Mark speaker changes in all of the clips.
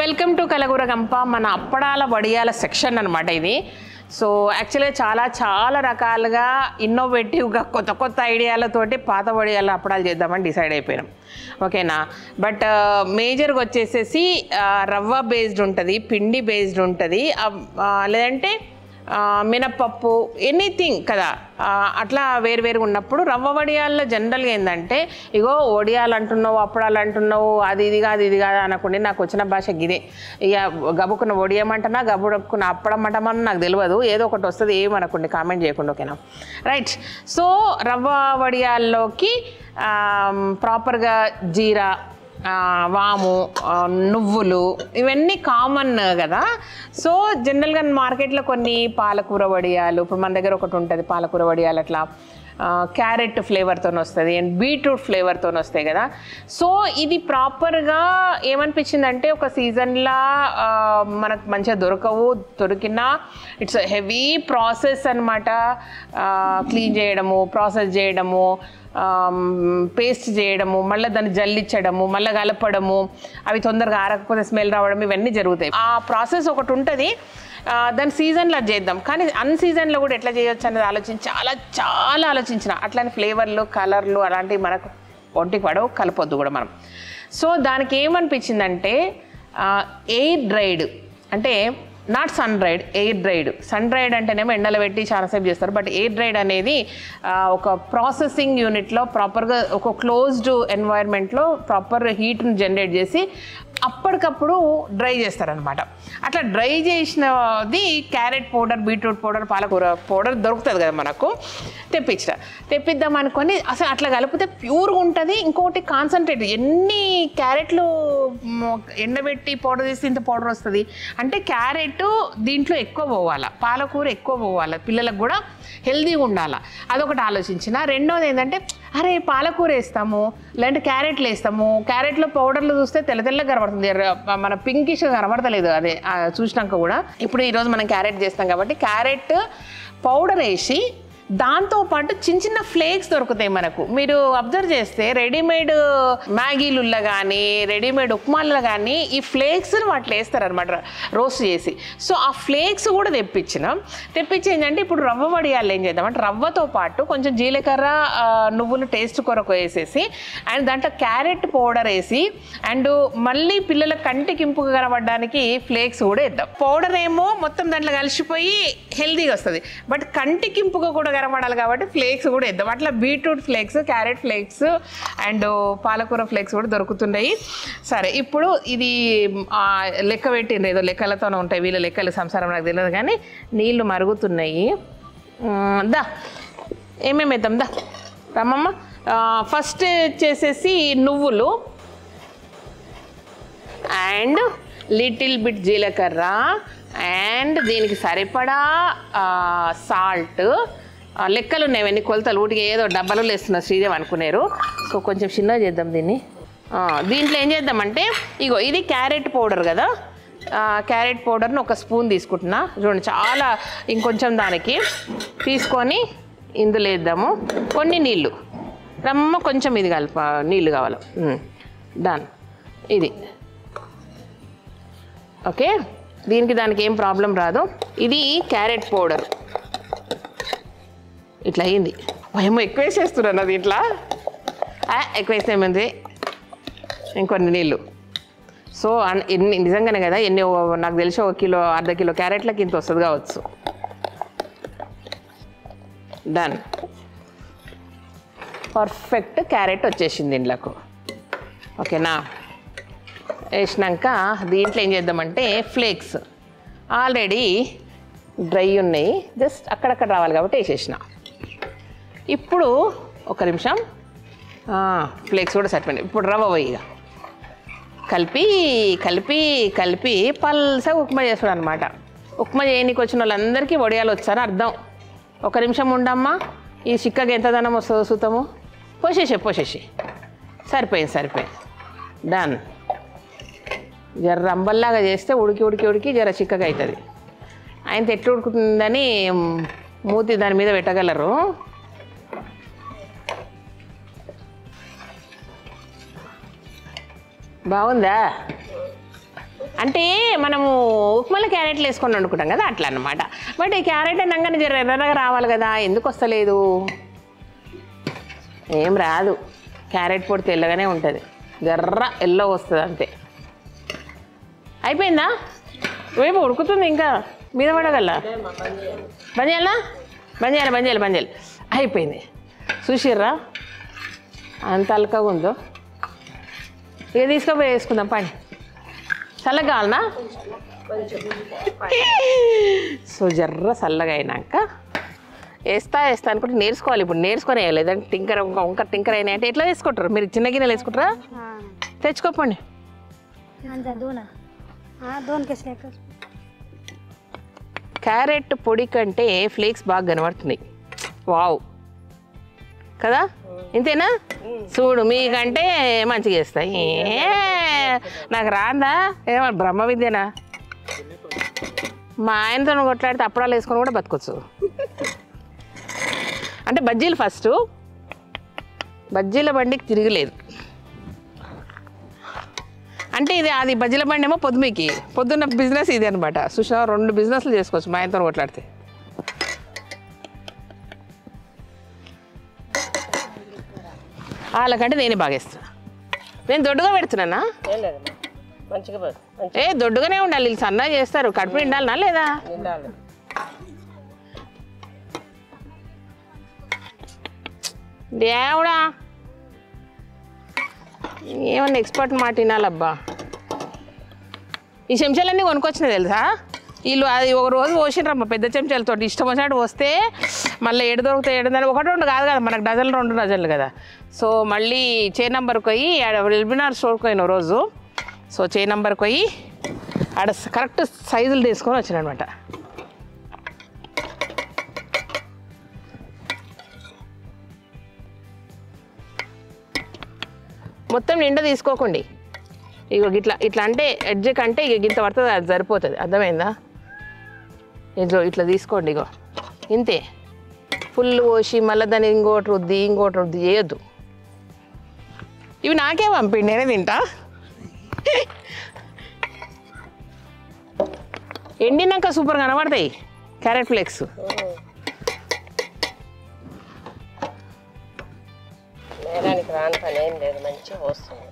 Speaker 1: Welcome to కలగూర గంప. మన అప్పడాల వడియాల section అనమాట ఇది. సో యాక్చువల్గా చాలా రకాలుగా ఇన్నోవేటివ్గా కొత్త ఐడియాలతోటి పాత వడియాల అప్పడాలు చేద్దామని డిసైడ్ అయిపోయినాం. ఓకేనా. బట్ మేజర్గా వచ్చేసేసి రవ్వ బేస్డ్ ఉంటుంది, పిండి బేస్డ్ ఉంటుంది, లేదంటే మినప్పప్పు, ఎనీథింగ్ కదా. అట్లా వేరువేరుగా ఉన్నప్పుడు రవ్వ వడియాల్లో జనరల్గా ఏంటంటే ఇగో వడియాలు అంటున్నావు, అప్పడాలు అంటున్నావు, అది ఇది కాదు అనకుండా నాకు వచ్చిన భాష గిదే. ఇక గబుక్కున్న వడియమంటనా గబుక్కున్న అప్పడం అంటామని నాకు తెలియదు, ఏదో ఒకటి వస్తుంది ఏమనుకోండి, కామెంట్ చేయకుండా. ఓకేనా, రైట్. సో రవ్వ వడియాల్లోకి ప్రాపర్గా జీరా, వాము, నువ్వులు ఇవన్నీ కామన్ కదా. సో జనరల్గా మార్కెట్లో కొన్ని పాలకూర వడియాలు, ఇప్పుడు మన దగ్గర ఒకటి ఉంటుంది పాలకూర వడియాలు, అట్లా క్యారెట్ ఫ్లేవర్తో వస్తుంది అండ్ బీట్రూట్ ఫ్లేవర్తో వస్తాయి కదా. సో ఇది ప్రాపర్గా ఏమనిపించిందంటే ఒక సీజన్లా మనకు మంచిగా దొరికినా ఇట్స్ హెవీ ప్రాసెస్ అనమాట. క్లీన్ చేయడము, ప్రాసెస్ చేయడము, పేస్ట్ చేయడము, మళ్ళీ దాన్ని జల్లించడము, మళ్ళీ కలపడము, అవి తొందరగా ఆరకపోతే స్మెల్ రావడం, ఇవన్నీ జరుగుతాయి. ఆ ప్రాసెస్ ఒకటి ఉంటుంది. దాని సీజన్లో చేద్దాం, కానీ అన్ సీజన్లో కూడా ఎట్లా చేయొచ్చు అనేది ఆలోచించి చాలా ఆలోచించిన. అట్లానే ఫ్లేవర్లు, కలర్లు అలాంటివి మనకు ఒంటికి పడవు, కలపొద్దు కూడా మనం. సో దానికి ఏమనిపించిందంటే ఎయిర్ డ్రైడ్, అంటే not sun dried, air dried. Sun dried అంటేనేమో ఎండలో పెట్టి చాలాసేపు చేస్తారు, బట్ ఎయిర్ డ్రైడ్ అనేది ఒక ప్రాసెసింగ్ యూనిట్లో ప్రాపర్గా ఒక క్లోజ్డ్ ఎన్వైర్న్మెంట్లో ప్రాపర్ హీట్ని జనరేట్ చేసి అప్పటికప్పుడు డ్రై చేస్తారనమాట. అట్లా డ్రై చేసినది క్యారెట్ పౌడర్, బీట్రూట్ పౌడర్, పాలకూర పౌడర్ దొరుకుతుంది కదా మనకు. తెప్పిద్దాం అనుకొని అసలు అట్లా కలిపితే ప్యూర్గా ఉంటుంది. ఇంకొకటి కాన్సన్ట్రేట్, ఎన్ని క్యారెట్లు ఎండబెట్టి పౌడర్ చేసి ఇంత పౌడర్ వస్తుంది అంటే క్యారెట్ దీంట్లో ఎక్కువ పోవాలి, పాలకూర ఎక్కువ పోవాలి, పిల్లలకు కూడా హెల్తీగా ఉండాలి. అదొకటి ఆలోచించిన. రెండోది ఏంటంటే అరే పాలకూర వేస్తాము, లేదంటే క్యారెట్లు వేస్తాము, క్యారెట్లో పౌడర్లు చూస్తే తెల్లగా కనబడుతుంది, మన పింకిష్ కనబడతలేదు అదే చూసినాక కూడా. ఇప్పుడు ఈరోజు మనం క్యారెట్ చేస్తాం కాబట్టి క్యారెట్ పౌడర్ వేసి దాంతోపాటు చిన్న ఫ్లేక్స్ దొరుకుతాయి మనకు. మీరు అబ్జర్వ్ చేస్తే రెడీమేడ్ మ్యాగీలుల్లో కానీ రెడీమేడ్ ఉప్మాల్లో కానీ ఈ ఫ్లేక్స్ వాటిలో వేస్తారనమాట రోస్ట్ చేసి. సో ఆ ఫ్లేక్స్ కూడా తెప్పించి ఏంటంటే ఇప్పుడు రవ్వ వడియాలు ఏం చేద్దామంటే రవ్వతో పాటు కొంచెం జీలకర్ర, నువ్వులు టేస్ట్ కొరకు వేసేసి అండ్ దాంట్లో క్యారెట్ పౌడర్ వేసి అండ్ మళ్ళీ పిల్లల కంటికి ఇంపుగా కనబడడానికి ఫ్లేక్స్ కూడా వేద్దాం. పౌడర్ ఏమో మొత్తం దాంట్లో కలిసిపోయి హెల్తీగా వస్తుంది, బట్ కంటికి ఇంపుగా కూడా కనబడాలి కాబట్టి ఫ్లేక్స్ కూడా వేద్దాం. అట్లా beetroot flakes, carrot flakes and పాలకూర ఫ్లేక్స్ కూడా దొరుకుతున్నాయి. సరే, ఇప్పుడు ఇది లెక్క పెట్టింది, ఏదో లెక్కలతోనే ఉంటాయి వీళ్ళ లెక్కలు, సంసారం నాకు తెలియదు, కానీ నీళ్ళు మరుగుతున్నాయి. దా ఏమేమి వేద్దాం, దా రమ్మమ్మ. ఫస్ట్ వచ్చేసేసి నువ్వులు అండ్ లిటిల్ బిట్ జీలకర్ర అండ్ దీనికి సరిపడా సాల్ట్. లెక్కలు ఉన్నాయి, ఎన్ని కొలతలు, ఊటికి ఏదో డబ్బాలో వేస్తున్నారు శ్రీదేవి అనుకున్నారు. సో కొంచెం చిన్నగా చేద్దాం దీన్ని. దీంట్లో ఏం చేద్దామంటే ఇగో ఇది క్యారెట్ పౌడర్ కదా, క్యారెట్ పౌడర్ని ఒక స్పూన్ తీసుకుంటున్నా చూడండి, చాలా ఇంకొంచెం దానికి తీసుకొని ఇందులో వేద్దాము. కొన్ని నీళ్ళు రమ్మ, కొంచెం ఇది నీళ్ళు కావాలి. డన్. ఇది ఓకే, దీనికి దానికి ఏం ప్రాబ్లం రాదు. ఇది క్యారెట్ పౌడర్ ఇట్లా అయ్యింది. ఏమో ఎక్కువ వేసేస్తున్నాను అది, ఇట్లా ఎక్కువ వేసేమంది. ఇంకొన్ని నీళ్ళు. సో నిజంగానే కదా, ఎన్ని నాకు తెలిసి 1 కిలో అర్ధ కిలో క్యారెట్లకి ఇంత వస్తుంది కావచ్చు. డన్. పర్ఫెక్ట్ క్యారెట్ వచ్చేసింది ఇంట్లోకి. ఓకేనా. వేసినాక దీంట్లో ఏం చేద్దామంటే ఫ్లేక్స్ ఆల్రెడీ డ్రై ఉన్నాయి, జస్ట్ అక్కడక్కడ రావాలి కాబట్టి వేసేసిన. ఇప్పుడు ఒక నిమిషం, ఫ్లేక్స్ కూడా సరిపోయింది. ఇప్పుడు రవ్వ ఇక కలిపి పల్సగా ఉప్మా చేస్తాడు అనమాట. ఉప్మా చేయడానికి వచ్చిన వాళ్ళందరికీ వడియాలు వచ్చారని అర్థం. ఒక నిమిషం ఉండమ్మా, ఈ చిక్కగా ఎంత ధనం వస్తుందో చూద్దాము. పోసేసి సరిపోయింది. డన్. జర రంబల్లాగా చేస్తే ఉడికి జర చిక్కగా అవుతుంది. ఆయనతో ఎట్లా ఉడుకుతుందని మూతి దాని మీద పెట్టగలరు. బాగుందా? అంటే మనము ఉప్మాలో క్యారెట్లు వేసుకొని వండుకుంటాం కదా అట్లా అనమాట. బట్ ఈ క్యారెట్ అనగానే జర ఎర్రగా రావాలి కదా, ఎందుకు వస్తలేదు? ఏం రాదు, క్యారెట్ పొడి తెల్లగానే ఉంటుంది, జర్ర ఎల్లో వస్తుంది అంతే. అయిపోయిందా? వైపు ఉడుకుతుంది, ఇంకా మీద పడగల బంద్ చేయాలా? బంద్ చేయాలి, బంద్ చేయాలి, బంద్ చేయాలి. అయిపోయింది. చూసిర్రా అంత అలకగా ఉందో? ఇక తీసుకుపోయి వేసుకుందాం పని. చల్లగా కావాలనా? సో జర్ర చల్లగా అయినాక వేస్తా అనుకుంటే నేర్చుకోవాలి. ఇప్పుడు నేర్చుకొని లేదంటే టింకర్ వంకర టింకర్ అయినాయి అంటే ఎట్లా వేసుకుంటారు మీరు? చిన్న గిన్నెలు వేసుకుంటారా? తెచ్చుకోపండి. క్యారెట్ పొడి కంటే ఫ్లేక్స్ బాగా కనబడుతున్నాయి. వావ్ కదా, ఇంతేనా? చూడు మీకంటే మంచిగా చేస్తాయి. నాకు రాందా? ఏమో బ్రహ్మ విద్యనా? మా ఆయనతో కొట్లాడితే అప్పడాలు వేసుకొని కూడా బతకొచ్చు. అంటే బజ్జీలు ఫస్ట్, బజ్జీల బండికి తిరగలేదు అంటే ఇది అది బజ్జీల బండి ఏమో పొద్దుమికి పొద్దున్న బిజినెస్ ఇది అనమాట. సుషా 2 బిజినెస్లు చేసుకోవచ్చు మా ఆయనతో కొట్లాడితే. వాళ్ళకంటే నేనే బాగేస్తా. నేను దొడ్డుగా పెడుతున్నానా? దొడ్డుగానే ఉండాలి, వీళ్ళు సన్నగా చేస్తారు. కడుపు నిండాలనా లేదా? దేవుడా, ఏమన్నా ఎక్స్పర్ట్ మాట వినాలబ్బా. ఈ చెంచాలన్నీ కొనుక్కొచ్చినాయి తెలుసా వీళ్ళు. అది ఒక రోజు పోసినరమ్మా పెద్ద చెంచాలతో, ఇష్టం వచ్చినట్టు వస్తే మళ్ళీ 7 దొరుకుతాయి 7 1 2 కాదు కదా మనకు, డజన్లు 2 డజన్లు కదా. సో మళ్ళీ చే నెంబర్కి పోయి ఎల్బినార్ స్టోర్కి పోయిన రోజు. సో చే నెంబర్కి పోయి ఆడ కరెక్ట్ సైజులు తీసుకొని వచ్చానమాట. మొత్తం నిండా తీసుకోకండి. ఇగో ఇట్లా ఇట్లా అంటే ఎడ్జ్ కంటే ఇక ఇంత పడుతుంది, అది సరిపోతుంది. అర్థమైందా? ఇట్లా తీసుకోండి. ఇగో ఇంతే. ఫుల్ పోసి మళ్ళీ దాన్ని ఇంకోటి రుద్ది చేయొద్దు. ఇవి నాకే పంపిండి, నేనే తింటా. ఎండినాక సూపర్ కనబడతాయి క్యారెట్ ఫ్లేక్స్. రాని పని ఏం లేదు, మంచిగా వస్తుంది.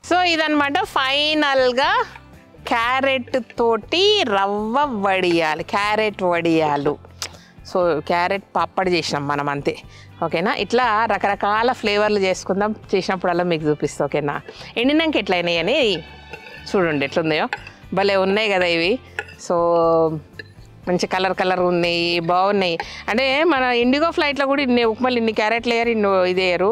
Speaker 1: సో ఇదన్నమాట ఫైనల్గా క్యారెట్ తోటి రవ్వ వడియాలు, క్యారెట్ వడియాలు. సో క్యారెట్ పప్పడి చేసినాం మనం అంతే. ఓకేనా? ఇట్లా రకరకాల ఫ్లేవర్లు చేసుకుందాం, చేసినప్పుడల్లా మీకు చూపిస్తా. ఓకేనా? ఎండినాక ఎట్లయినాయి అని చూడండి ఎట్లున్నాయో. భలే ఉన్నాయి కదా ఇవి. సో మంచి కలర్ ఉన్నాయి, బాగున్నాయి. అంటే మన ఇండిగో ఫ్లైట్లో కూడా ఉప్మాలు ఇన్ని క్యారెట్లు వేయరు, ఇది వేయరు.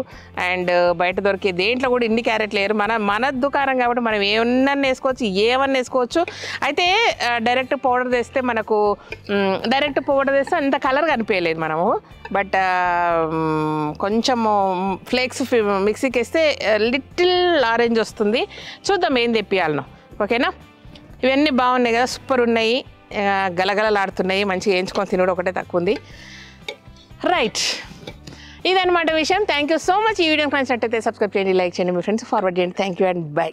Speaker 1: అండ్ బయట దొరికే దేంట్లో కూడా ఇన్ని క్యారెట్లు వేయరు. మన దుకాణం కాబట్టి మనం ఏమన్నా వేసుకోవచ్చు, ఏమన్నా వేసుకోవచ్చు. అయితే డైరెక్ట్ పౌడర్ తెస్తే మనకు అంత కలర్ కనిపించలేదు మనము. బట్ కొంచెము ఫ్లేక్స్ మిక్సీకి వేస్తే లిటిల్ ఆరెంజ్ వస్తుంది. చూద్దాం ఏం తెప్పియాలనో. ఓకేనా? ఇవన్నీ బాగున్నాయి కదా, సూపర్ ఉన్నాయి, గలగలలాడుతున్నాయి. మంచిగా వేయించుకొని తినడం ఒకటే తక్కువ ఉంది. రైట్, ఇదన్నమాట విషయం. Thank you so much. ఈ వీడియోకి నచ్చినట్టయితే సబ్స్క్రైబ్ చేయండి, లైక్ చేయండి, మీ ఫ్రెండ్స్ ఫార్వర్డ్ చేయండి. Thank you and by.